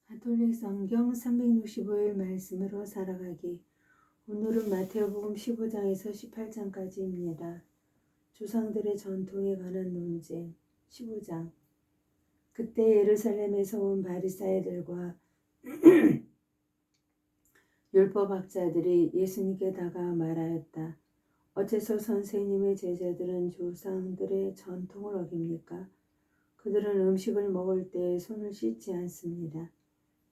가톨릭 성경 365일 말씀으로 살아가기. 오늘은 마태복음 15장에서 18장까지입니다. 조상들의 전통에 관한 논쟁. 15장. 그때 예루살렘에서 온 바리사이들과 율법학자들이 예수님께 다가와 말하였다. 어째서 선생님의 제자들은 조상들의 전통을 어깁니까? 그들은 음식을 먹을 때 손을 씻지 않습니다.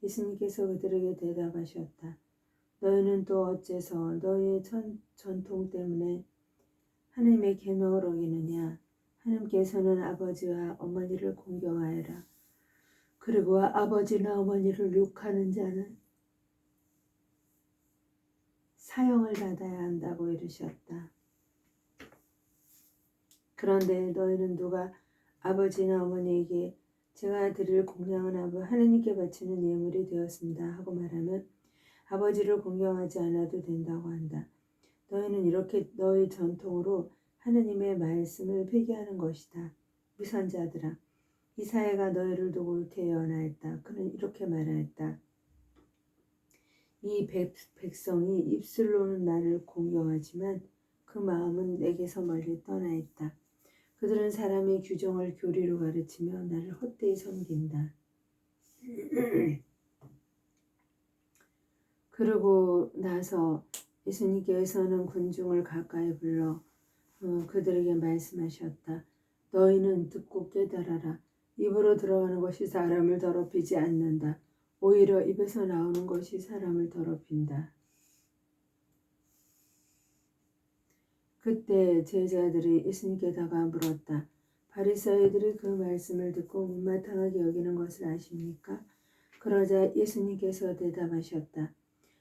예수님께서 그들에게 대답하셨다. 너희는 또 어째서 너희의 전통 때문에 하나님의 계명을 어기느냐? 하나님께서는 아버지와 어머니를 공경하여라. 그리고 아버지나 어머니를 욕하는 자는 사형을 받아야 한다고 이르셨다. 그런데 너희는 누가 아버지나 어머니에게 제가 드릴 공양은 하나님께 바치는 예물이 되었습니다 하고 말하면 아버지를 공경하지 않아도 된다고 한다. 너희는 이렇게 너희 전통으로 하느님의 말씀을 폐기하는 것이다. 위선자들아, 이사야가 너희를 두고 이렇게 예언하였다. 그는 이렇게 말하였다. 이 백성이 입술로는 나를 공경하지만 그 마음은 내게서 멀리 떠나 있다. 그들은 사람의 규정을 교리로 가르치며 나를 헛되이 섬긴다. 그러고 나서 예수님께서는 군중을 가까이 불러 그들에게 말씀하셨다. 너희는 듣고 깨달아라. 입으로 들어가는 것이 사람을 더럽히지 않는다. 오히려 입에서 나오는 것이 사람을 더럽힌다. 그때 제자들이 예수님께 다가와 물었다. 바리새인들이 그 말씀을 듣고 못마땅하게 여기는 것을 아십니까? 그러자 예수님께서 대답하셨다.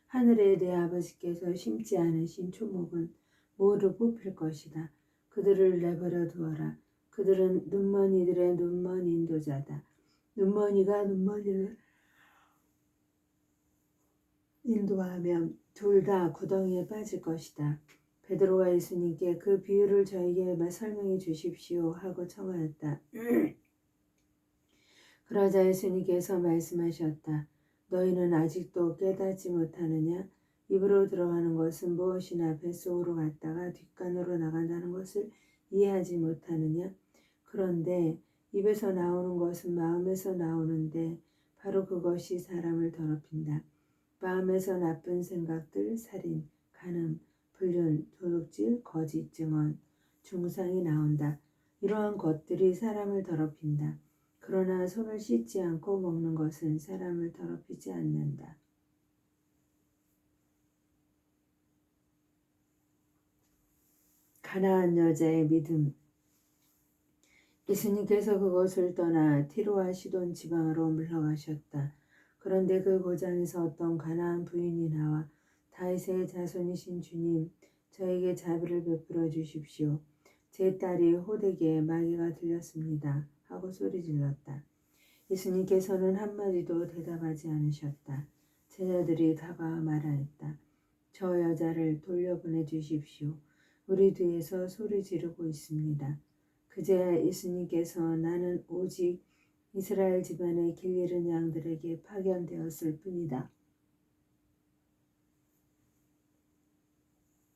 하늘에 내 아버지께서 심지 않으신 초목은 모두 뽑힐 것이다. 그들을 내버려 두어라. 그들은 눈먼이들의 눈먼 인도자다. 눈먼이가 눈먼이를 인도하면 둘 다 구덩이에 빠질 것이다. 베드로가 예수님께 그 비유를 저에게 설명해 주십시오 하고 청하였다. 그러자 예수님께서 말씀하셨다. 너희는 아직도 깨닫지 못하느냐? 입으로 들어가는 것은 무엇이나 뱃속으로 갔다가 뒷간으로 나간다는 것을 이해하지 못하느냐? 그런데 입에서 나오는 것은 마음에서 나오는데 바로 그것이 사람을 더럽힌다. 마음에서 나쁜 생각들, 살인, 간음, 불륜, 도둑질, 거짓 증언, 중상이 나온다. 이러한 것들이 사람을 더럽힌다. 그러나 손을 씻지 않고 먹는 것은 사람을 더럽히지 않는다. 가나안 여자의 믿음. 예수님께서 그곳을 떠나 티로와 시돈 지방으로 물러가셨다. 그런데 그 고장에서 어떤 가나안 부인이 나와 다윗의 자손이신 주님, 저에게 자비를 베풀어 주십시오. 제 딸이 호되게 마귀가 들렸습니다. 하고 소리질렀다. 예수님께서는 한마디도 대답하지 않으셨다. 제자들이 다가와 말하였다. 저 여자를 돌려보내 주십시오. 우리 뒤에서 소리 지르고 있습니다. 그제야 예수님께서 나는 오직 이스라엘 집안의 길 잃은 양들에게 파견되었을 뿐이다.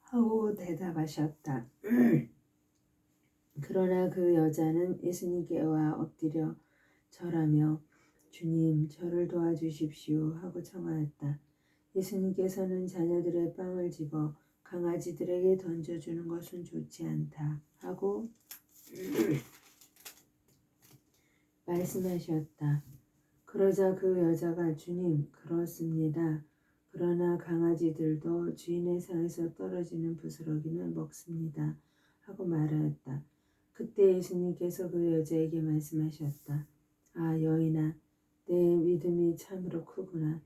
하고 대답하셨다. 그러나 그 여자는 예수님께와 엎드려 절하며 주님 저를 도와주십시오 하고 청하였다. 예수님께서는 자녀들의 빵을 집어 강아지들에게 던져주는 것은 좋지 않다 하고 말씀하셨다. 그러자 그 여자가 주님 그렇습니다. 그러나 강아지들도 주인의 상에서 떨어지는 부스러기는 먹습니다 하고 말하였다. 그때 예수님께서 그 여자에게 말씀하셨다. 아 여인아 내 믿음이 참으로 크구나.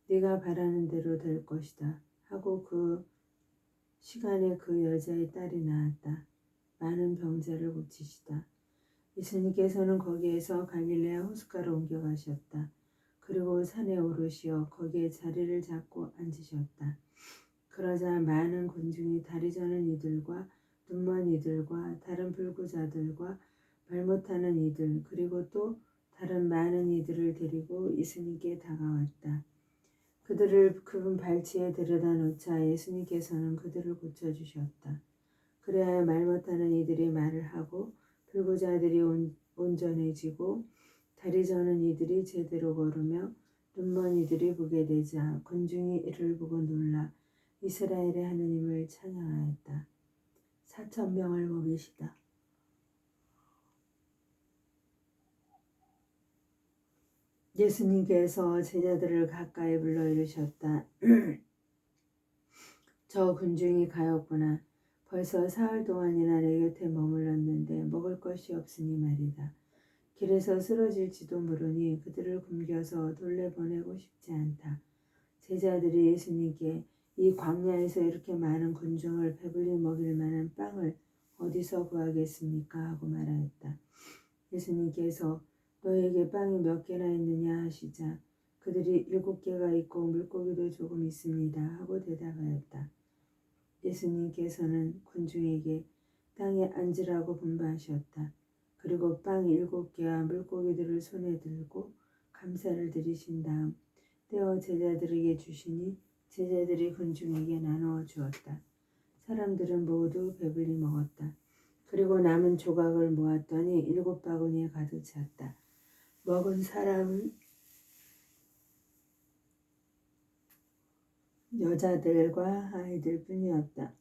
네가 바라는 대로 될 것이다 하고 그 시간에 그 여자의 딸이 나았다. 많은 병자를 고치시다. 예수님께서는 거기에서 갈릴레아 호숫가로 옮겨가셨다. 그리고 산에 오르시어 거기에 자리를 잡고 앉으셨다. 그러자 많은 군중이 다리 저는 이들과 눈먼 이들과 다른 불구자들과 말 못하는 이들 그리고 또 다른 많은 이들을 데리고 예수님께 다가왔다. 그분 발치에 데려다 놓자 예수님께서는 그들을 고쳐주셨다. 그래야 말 못하는 이들이 말을 하고 불구자들이 온전해지고 다리 저는 이들이 제대로 걸으며 눈먼 이들이 보게 되자 군중이 이를 보고 놀라 이스라엘의 하느님을 찬양하였다. 4,000명을 먹이시다. 예수님께서 제자들을 가까이 불러 이르셨다. 저 군중이 가엾구나. 벌써 사흘 동안이나 내 곁에 머물렀는데 먹을 것이 없으니 말이다. 길에서 쓰러질지도 모르니 그들을 굶겨서 돌려보내고 싶지 않다. 제자들이 예수님께 이 광야에서 이렇게 많은 군중을 배불리 먹일 만한 빵을 어디서 구하겠습니까? 하고 말하였다. 예수님께서 너에게 빵이 몇 개나 있느냐 하시자 그들이 7개가 있고 물고기도 조금 있습니다 하고 대답하였다. 예수님께서는 군중에게 땅에 앉으라고 분부하셨다. 그리고 빵 7개와 물고기들을 손에 들고 감사를 드리신 다음 떼어 제자들에게 주시니 제자들이 군중에게 나누어 주었다. 사람들은 모두 배불리 먹었다. 그리고 남은 조각을 모았더니 7바구니에 가득 찼다. 먹은 사람은 여자들과 아이들 뿐이었다.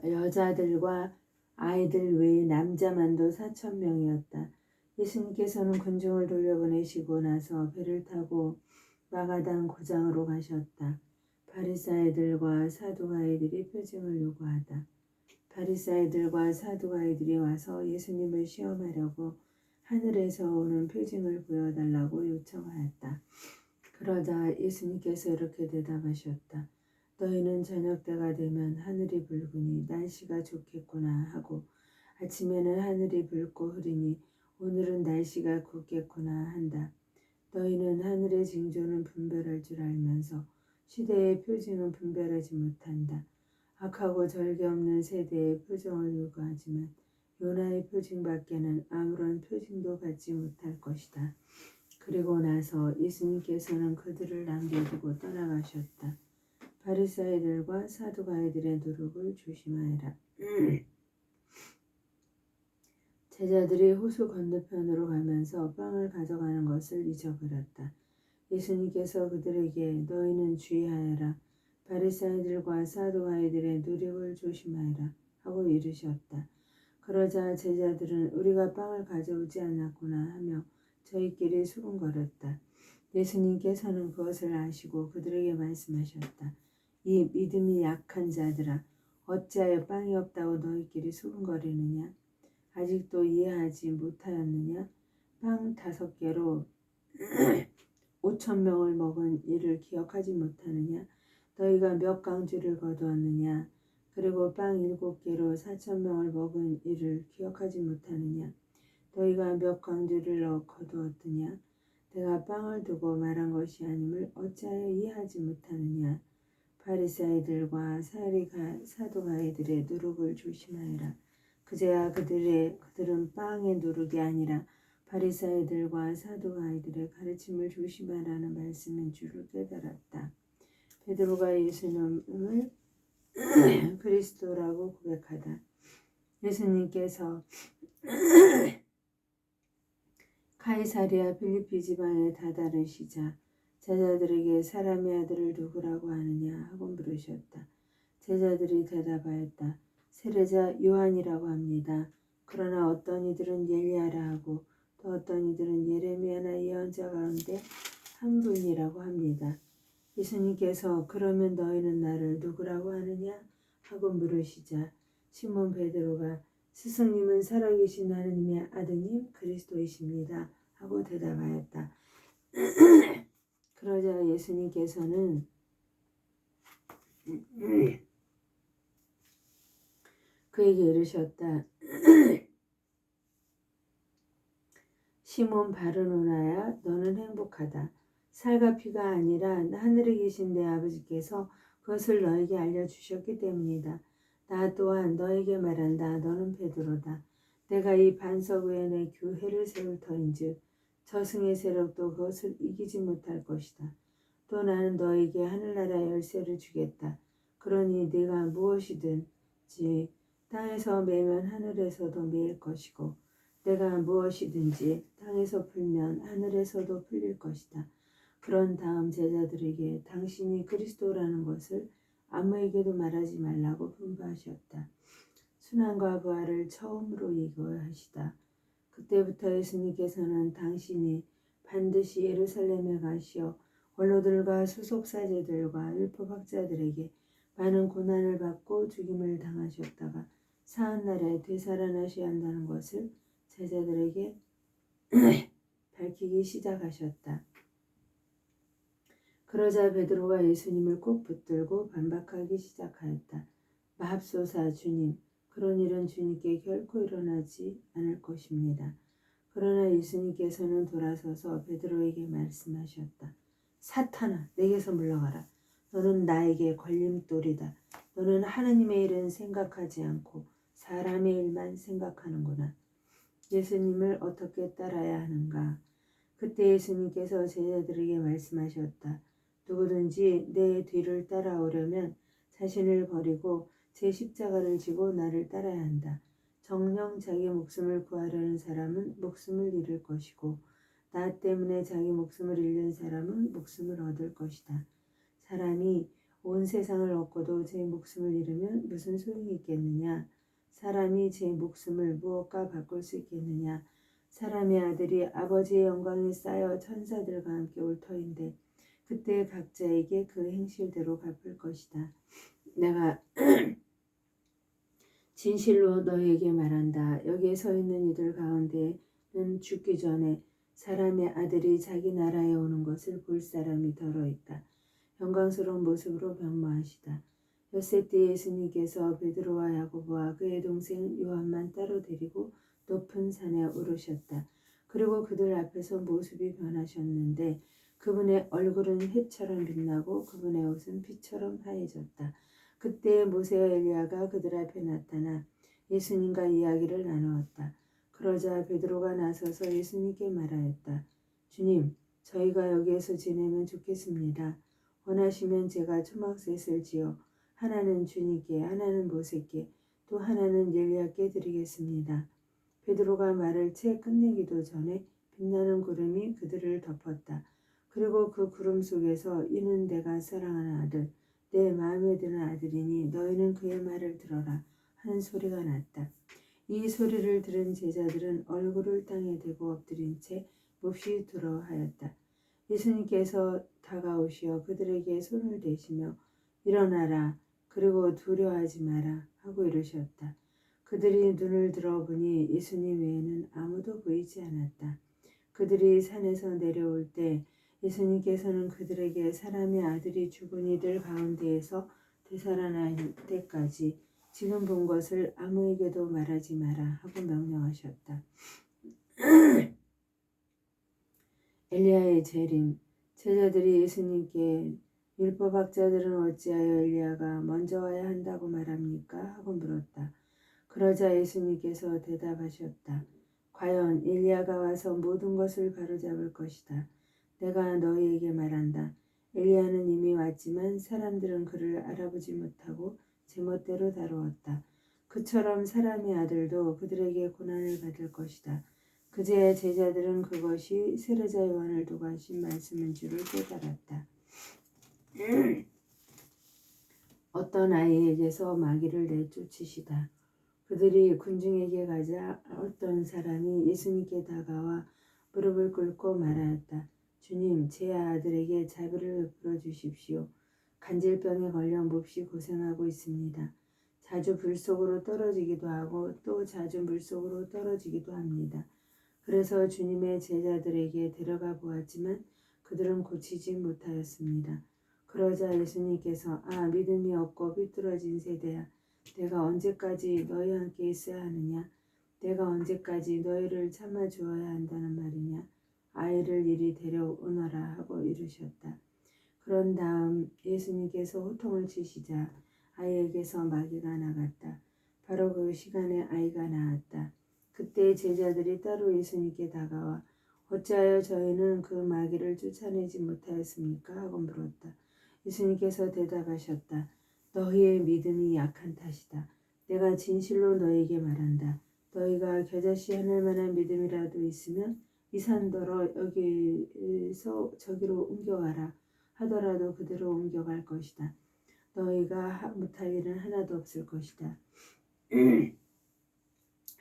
여자들과 아이들 외에 남자만도 4,000명이었다. 예수님께서는 군중을 돌려보내시고 나서 배를 타고 마가단 고장으로 가셨다. 바리사이들과 사두가이들이 표징을 요구하다. 바리사이들과 사두가이들이 와서 예수님을 시험하려고 하늘에서 오는 표징을 보여달라고 요청하였다. 그러자 예수님께서 이렇게 대답하셨다. 너희는 저녁때가 되면 하늘이 붉으니 날씨가 좋겠구나 하고 아침에는 하늘이 붉고 흐리니 오늘은 날씨가 굽겠구나 한다. 너희는 하늘의 징조는 분별할 줄 알면서 시대의 표징은 분별하지 못한다. 악하고 절개 없는 세대의 표징을 요구하지만 요나의 표징밖에는 아무런 표징도 받지 못할 것이다. 그리고 나서 예수님께서는 그들을 남겨두고 떠나가셨다. 바리사이들과 사두가이들의 누룩을 조심하여라. 제자들이 호수 건너편으로 가면서 빵을 가져가는 것을 잊어버렸다. 예수님께서 그들에게 너희는 주의하여라. 바리사이들과 사두가이들의 누룩을 조심하여라 하고 이르셨다. 그러자 제자들은 우리가 빵을 가져오지 않았구나 하며 저희끼리 수군거렸다. 예수님께서는 그것을 아시고 그들에게 말씀하셨다. 이 믿음이 약한 자들아, 어찌하여 빵이 없다고 너희끼리 수군거리느냐? 아직도 이해하지 못하였느냐? 빵 5개로 5,000명을 먹은 일을 기억하지 못하느냐? 너희가 몇 강주를 거두었느냐? 그리고 빵 7개로 4,000명을 먹은 일을 기억하지 못하느냐? 너희가 몇 강주를 거두었느냐? 내가 빵을 두고 말한 것이 아님을 어찌하여 이해하지 못하느냐? 바리사이들과 사두가이들의 누룩을 조심하여라. 그제야 그들은 빵의 누룩이 아니라 바리사이들과 사두가이들의 가르침을 조심하라는 말씀인 줄을 깨달았다. 베드로가 예수님을 그리스도라고 고백하다. 예수님께서 카이사리아 필리피 지방에 다다르시자 제자들에게 사람의 아들을 누구라고 하느냐 하고 물으셨다. 제자들이 대답하였다. 세례자 요한이라고 합니다. 그러나 어떤 이들은 엘리야라 하고 또 어떤 이들은 예레미야나 예언자 가운데 한 분이라고 합니다. 예수님께서 그러면 너희는 나를 누구라고 하느냐 하고 물으시자 시몬 베드로가 스승님은 살아계신 하느님의 아드님 그리스도이십니다 하고 대답하였다. 그러자 예수님께서는 그에게 이르셨다. 시몬 바르노나야 너는 행복하다. 살과 피가 아니라 하늘에 계신 내 아버지께서 그것을 너에게 알려주셨기 때문이다. 나 또한 너에게 말한다. 너는 베드로다. 내가 이 반석 위에 내 교회를 세울 터인즉 저승의 세력도 그것을 이기지 못할 것이다. 또 나는 너에게 하늘나라 열쇠를 주겠다. 그러니 네가 무엇이든지 땅에서 매면 하늘에서도 매일 것이고 내가 무엇이든지 땅에서 풀면 하늘에서도 풀릴 것이다. 그런 다음 제자들에게 당신이 그리스도라는 것을 아무에게도 말하지 말라고 분부하셨다. 순환과 부활을 처음으로 예고하시다. 그때부터 예수님께서는 당신이 반드시 예루살렘에 가시어 원로들과 수속사제들과 율법학자들에게 많은 고난을 받고 죽임을 당하셨다가 사흘날에 되살아나셔야 한다는 것을 제자들에게 밝히기 시작하셨다. 그러자 베드로가 예수님을 꼭 붙들고 반박하기 시작하였다. 마합소사 주님, 그런 일은 주님께 결코 일어나지 않을 것입니다. 그러나 예수님께서는 돌아서서 베드로에게 말씀하셨다. 사탄아, 내게서 물러가라. 너는 나에게 걸림돌이다. 너는 하느님의 일은 생각하지 않고 사람의 일만 생각하는구나. 예수님을 어떻게 따라야 하는가? 그때 예수님께서 제자들에게 말씀하셨다. 누구든지 내 뒤를 따라오려면 자신을 버리고 제 십자가를 지고 나를 따라야 한다. 정녕 자기 목숨을 구하려는 사람은 목숨을 잃을 것이고 나 때문에 자기 목숨을 잃는 사람은 목숨을 얻을 것이다. 사람이 온 세상을 얻고도 제 목숨을 잃으면 무슨 소용이 있겠느냐? 사람이 제 목숨을 무엇과 바꿀 수 있겠느냐? 사람의 아들이 아버지의 영광에 쌓여 천사들과 함께 올 터인데 그때 각자에게 그 행실대로 갚을 것이다. 내가 진실로 너희에게 말한다. 여기에 서 있는 이들 가운데는 죽기 전에 사람의 아들이 자기 나라에 오는 것을 볼 사람이 더러 있다. 영광스러운 모습으로 변모하시다. 엿새 때 예수님께서 베드로와 야고보와 그의 동생 요한만 따로 데리고 높은 산에 오르셨다. 그리고 그들 앞에서 모습이 변하셨는데 그분의 얼굴은 햇처럼 빛나고 그분의 옷은 피처럼 하얘졌다. 그때 모세와 엘리야가 그들 앞에 나타나 예수님과 이야기를 나누었다. 그러자 베드로가 나서서 예수님께 말하였다. 주님, 저희가 여기에서 지내면 좋겠습니다. 원하시면 제가 초막셋을 지어 하나는 주님께, 하나는 모세께, 또 하나는 엘리야께 드리겠습니다. 베드로가 말을 채 끝내기도 전에 빛나는 구름이 그들을 덮었다. 그리고 그 구름 속에서 이는 내가 사랑하는 아들, 내 마음에 드는 아들이니 너희는 그의 말을 들어라 하는 소리가 났다. 이 소리를 들은 제자들은 얼굴을 땅에 대고 엎드린 채 몹시 두려워하였다. 예수님께서 다가오시어 그들에게 손을 대시며 일어나라 그리고 두려워하지 마라 하고 이르셨다. 그들이 눈을 들어보니 예수님 외에는 아무도 보이지 않았다. 그들이 산에서 내려올 때 예수님께서는 그들에게 사람의 아들이 죽은 이들 가운데에서 되살아날 때까지 지금 본 것을 아무에게도 말하지 마라 하고 명령하셨다. 엘리야의 재림. 제자들이 예수님께 율법학자들은 어찌하여 엘리야가 먼저 와야 한다고 말합니까? 하고 물었다. 그러자 예수님께서 대답하셨다. 과연 엘리야가 와서 모든 것을 바로잡을 것이다. 내가 너희에게 말한다. 엘리야는 이미 왔지만 사람들은 그를 알아보지 못하고 제멋대로 다루었다. 그처럼 사람의 아들도 그들에게 고난을 받을 것이다. 그제야 제자들은 그것이 세례자 요한을 두고 하신 말씀인 줄을 깨달았다. 어떤 아이에게서 마귀를 내쫓으시다. 그들이 군중에게 가자 어떤 사람이 예수님께 다가와 무릎을 꿇고 말하였다. 주님, 제 아들에게 자비를 베풀어 주십시오. 간질병에 걸려 몹시 고생하고 있습니다. 자주 불 속으로 떨어지기도 하고 또 자주 물 속으로 떨어지기도 합니다. 그래서 주님의 제자들에게 데려가 보았지만 그들은 고치지 못하였습니다. 그러자 예수님께서 믿음이 없고 삐뚤어진 세대야, 내가 언제까지 너희와 함께 있어야 하느냐? 내가 언제까지 너희를 참아 주어야 한다는 말이냐? 아이를 이리 데려오너라 하고 이르셨다. 그런 다음 예수님께서 호통을 치시자 아이에게서 마귀가 나갔다. 바로 그 시간에 아이가 나았다. 그때 제자들이 따로 예수님께 다가와 어찌하여 저희는 그 마귀를 쫓아내지 못하였습니까? 하고 물었다. 예수님께서 대답하셨다. 너희의 믿음이 약한 탓이다. 내가 진실로 너희에게 말한다. 너희가 겨자씨 하늘만한 믿음이라도 있으면 이 산더러 여기서 저기로 옮겨가라 하더라도 그대로 옮겨갈 것이다. 너희가 못할 일은 하나도 없을 것이다.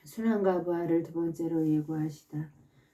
순환과 부활을 두 번째로 예고하시다.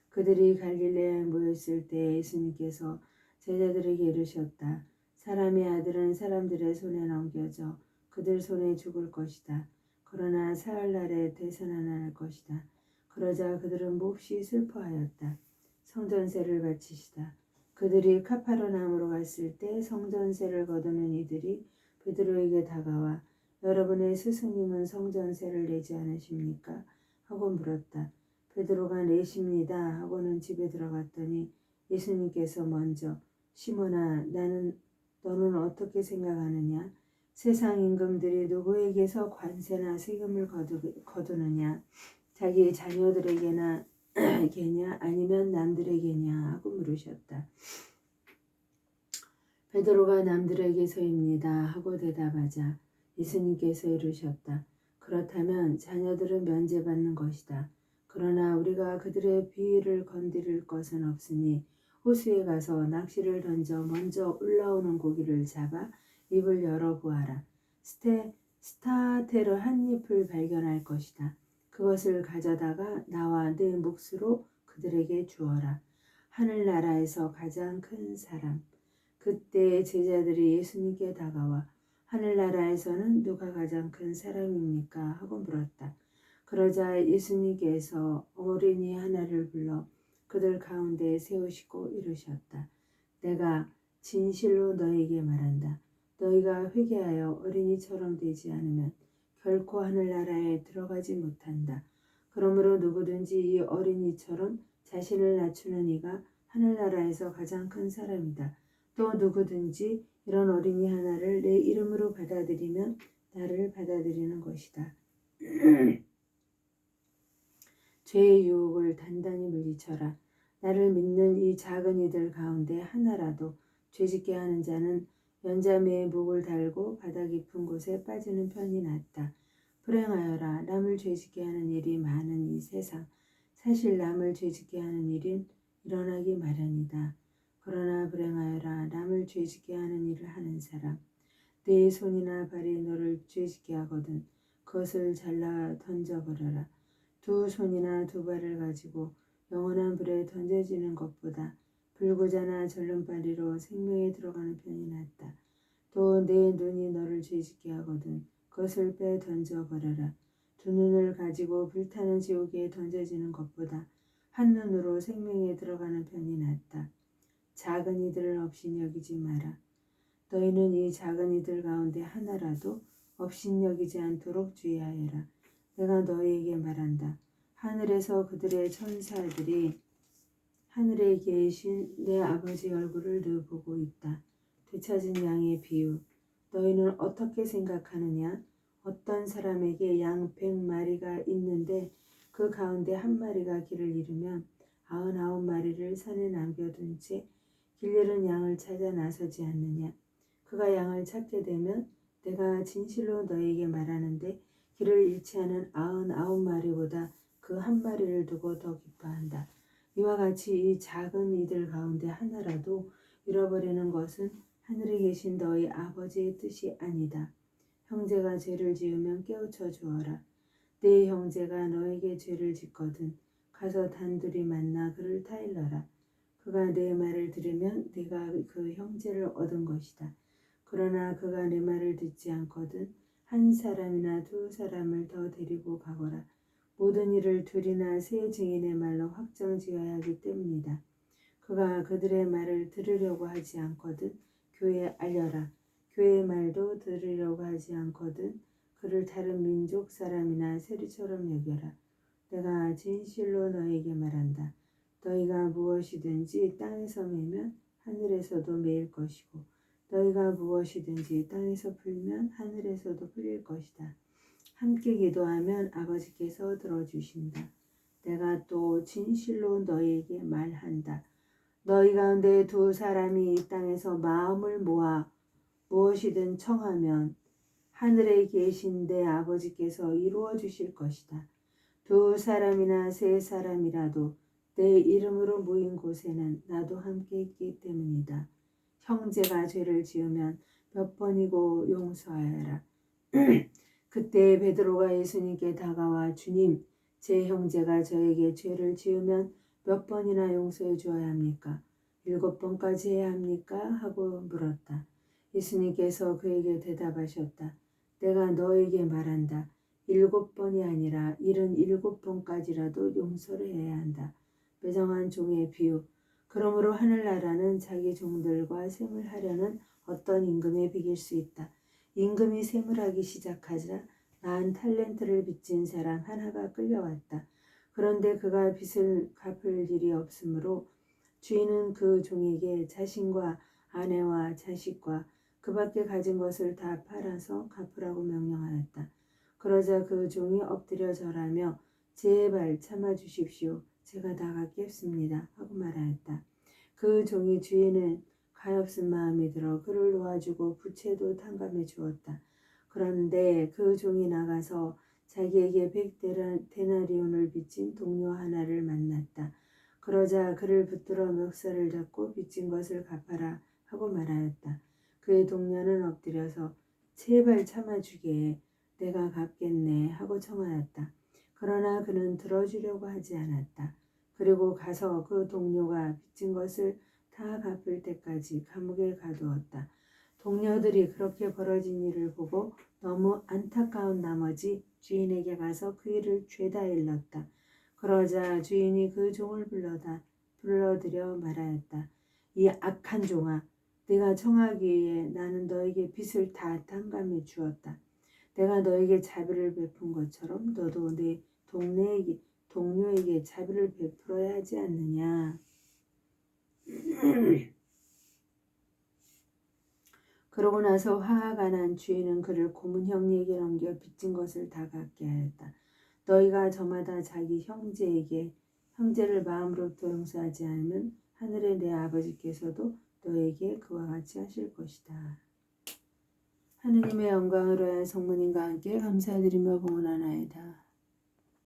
그들이 갈릴레아에 모였을 때 예수님께서 제자들에게 이르셨다. 사람의 아들은 사람들의 손에 넘겨져 그들 손에 죽을 것이다. 그러나 사흘날에 되살아날 것이다. 그러자 그들은 몹시 슬퍼하였다. 성전세를 바치시다. 그들이 카파르나움으로 갔을 때 성전세를 거두는 이들이 베드로에게 다가와 여러분의 스승님은 성전세를 내지 않으십니까? 하고 물었다. 베드로가 내십니다 하고는 집에 들어갔더니 예수님께서 먼저 시몬아 너는 어떻게 생각하느냐? 세상 임금들이 누구에게서 관세나 세금을 거두느냐? 자기 자녀들에게나 냐 아니면 남들에게냐 하고 물으셨다. 베드로가 남들에게서입니다 하고 대답하자 예수님께서 이르셨다. 그렇다면 자녀들은 면제받는 것이다. 그러나 우리가 그들의 비위를 건드릴 것은 없으니 호수에 가서 낚시를 던져 먼저 올라오는 고기를 잡아 입을 열어보아라. 스타테르 한 잎을 발견할 것이다. 그것을 가져다가 나와 내 몫으로 그들에게 주어라. 하늘나라에서 가장 큰 사람. 그때 제자들이 예수님께 다가와 하늘나라에서는 누가 가장 큰 사람입니까? 하고 물었다. 그러자 예수님께서 어린이 하나를 불러 그들 가운데 세우시고 이르셨다. 내가 진실로 너희에게 말한다. 너희가 회개하여 어린이처럼 되지 않으면 결코 하늘나라에 들어가지 못한다. 그러므로 누구든지 이 어린이처럼 자신을 낮추는 이가 하늘나라에서 가장 큰 사람이다. 또 누구든지 이런 어린이 하나를 내 이름으로 받아들이면 나를 받아들이는 것이다. 죄의 유혹을 단단히 물리쳐라. 나를 믿는 이 작은 이들 가운데 하나라도 죄짓게 하는 자는 연자매의 목을 달고 바다 깊은 곳에 빠지는 편이 낫다. 불행하여라. 남을 죄짓게 하는 일이 많은 이 세상. 사실 남을 죄짓게 하는 일은 일어나기 마련이다. 그러나 불행하여라. 남을 죄짓게 하는 일을 하는 사람. 네 손이나 발이 너를 죄짓게 하거든 그것을 잘라 던져버려라. 두 손이나 두 발을 가지고 영원한 불에 던져지는 것보다 불구자나 절름발이로 생명에 들어가는 편이 낫다. 또 네 눈이 너를 죄짓게 하거든 그것을 빼 던져버려라. 두 눈을 가지고 불타는 지옥에 던져지는 것보다 한 눈으로 생명에 들어가는 편이 낫다. 작은 이들을 업신여기지 마라. 너희는 이 작은 이들 가운데 하나라도 업신여기지 않도록 주의하여라. 내가 너희에게 말한다. 하늘에서 그들의 천사들이 하늘에 계신 내 아버지 얼굴을 늘 보고 있다. 되찾은 양의 비유. 너희는 어떻게 생각하느냐? 어떤 사람에게 양 100마리가 있는데 그 가운데 한 마리가 길을 잃으면 99마리를 산에 남겨둔 채 길 잃은 양을 찾아 나서지 않느냐? 그가 양을 찾게 되면 내가 진실로 너희에게 말하는데 길을 잃지 않은 99마리보다 그 한 마리를 두고 더 기뻐한다. 이와 같이 이 작은 이들 가운데 하나라도 잃어버리는 것은 하늘에 계신 너희 아버지의 뜻이 아니다. 형제가 죄를 지으면 깨우쳐 주어라. 네 형제가 너에게 죄를 짓거든 가서 단둘이 만나 그를 타일러라. 그가 내 말을 들으면 네가 그 형제를 얻은 것이다. 그러나 그가 내 말을 듣지 않거든 한 사람이나 두 사람을 더 데리고 가거라. 모든 일을 둘이나 세 증인의 말로 확정지어야 하기 때문이다. 그가 그들의 말을 들으려고 하지 않거든 교회에 알려라. 교회의 말도 들으려고 하지 않거든 그를 다른 민족 사람이나 세리처럼 여겨라. 내가 진실로 너에게 말한다. 너희가 무엇이든지 땅에서 매면 하늘에서도 매일 것이고 너희가 무엇이든지 땅에서 풀면 하늘에서도 풀릴 것이다. 함께 기도하면 아버지께서 들어주신다. 내가 또 진실로 너희에게 말한다. 너희 가운데 두 사람이 이 땅에서 마음을 모아 무엇이든 청하면 하늘에 계신 내 아버지께서 이루어 주실 것이다. 두 사람이나 세 사람이라도 내 이름으로 모인 곳에는 나도 함께 있기 때문이다. 형제가 죄를 지으면 몇 번이고 용서하여라. 그때 베드로가 예수님께 다가와 주님, 제 형제가 저에게 죄를 지으면 몇 번이나 용서해 주어야 합니까? 7번까지 해야 합니까? 하고 물었다. 예수님께서 그에게 대답하셨다. 내가 너에게 말한다. 7번이 아니라 77번까지라도 용서를 해야 한다. 매정한 종의 비유. 그러므로 하늘나라는 자기 종들과 셈을 하려는 어떤 임금에 비길 수 있다. 임금이 셈을 하기 시작하자 40 달란트를 빚진 사람 하나가 끌려왔다. 그런데 그가 빚을 갚을 일이 없으므로 주인은 그 종에게 자신과 아내와 자식과 그 밖에 가진 것을 다 팔아서 갚으라고 명령하였다. 그러자 그 종이 엎드려 절하며 제발 참아 주십시오. 제가 다 갚겠습니다. 하고 말하였다. 그 종이 주인은 가엾은 마음이 들어 그를 놓아주고 부채도 탕감해 주었다. 그런데 그 종이 나가서 자기에게 100데나리온을 빚진 동료 하나를 만났다. 그러자 그를 붙들어 멱살을 잡고 빚진 것을 갚아라 하고 말하였다. 그의 동료는 엎드려서 제발 참아주게 내가 갚겠네 하고 청하였다. 그러나 그는 들어주려고 하지 않았다. 그리고 가서 그 동료가 빚진 것을 다 갚을 때까지 감옥에 가두었다. 동료들이 그렇게 벌어진 일을 보고 너무 안타까운 나머지 주인에게 가서 그 일을 죄다 일렀다. 그러자 주인이 그 종을 불러들여 말하였다. 이 악한 종아, 네가 청하기에 나는 너에게 빚을 다 탕감해 주었다. 내가 너에게 자비를 베푼 것처럼 너도 네 동료에게 자비를 베풀어야 하지 않느냐. 그러고 나서 화가 난 주인은 그를 고문 형리에게 넘겨 빚진 것을 다 갚게 하였다. 너희가 저마다 자기 형제를 마음으로부터 용서하지 않으면 하늘의 내 아버지께서도 너에게 그와 같이 하실 것이다. 하느님의 영광을 위하여 성모님과 함께 감사드리며 봉헌하나이다.